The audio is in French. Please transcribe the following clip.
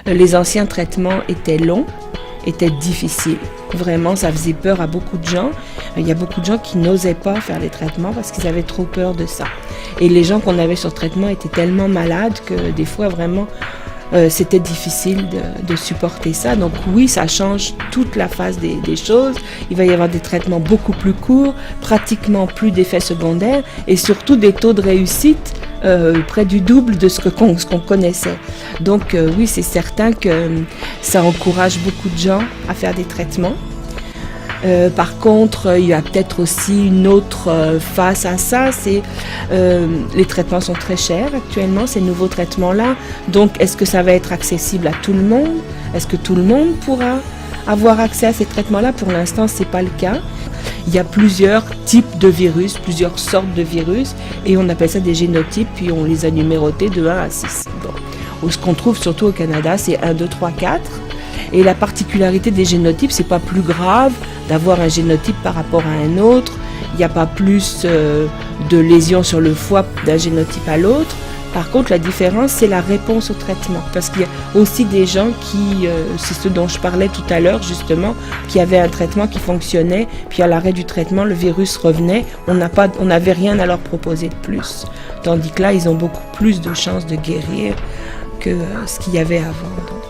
Les anciens traitements étaient longs, étaient difficiles. Vraiment, ça faisait peur à beaucoup de gens. Il y a beaucoup de gens qui n'osaient pas faire les traitements parce qu'ils avaient trop peur de ça. Et les gens qu'on avait sur traitement étaient tellement malades que des fois, vraiment, c'était difficile de supporter ça. Donc oui, ça change toute la face des choses. Il va y avoir des traitements beaucoup plus courts, pratiquement plus d'effets secondaires et surtout des taux de réussite près du double de ce qu'on connaissait. Donc oui, c'est certain que ça encourage beaucoup de gens à faire des traitements. Par contre, il y a peut-être aussi une autre face à ça, c'est les traitements sont très chers actuellement, ces nouveaux traitements-là. Donc, est-ce que ça va être accessible à tout le monde? Est-ce que tout le monde pourra avoir accès à ces traitements-là? Pour l'instant, ce n'est pas le cas. Il y a plusieurs types de virus, plusieurs sortes de virus, et on appelle ça des génotypes, puis on les a numérotés de 1 à 6. Bon. Ce qu'on trouve surtout au Canada, c'est 1, 2, 3, 4. Et la particularité des génotypes, c'est pas plus grave d'avoir un génotype par rapport à un autre. Il n'y a pas plus de lésions sur le foie d'un génotype à l'autre. Par contre, la différence, c'est la réponse au traitement. Parce qu'il y a aussi des gens qui, c'est ce dont je parlais tout à l'heure justement, qui avaient un traitement qui fonctionnait, puis à l'arrêt du traitement, le virus revenait, on n'avait rien à leur proposer de plus. Tandis que là, ils ont beaucoup plus de chances de guérir que ce qu'il y avait avant. Donc.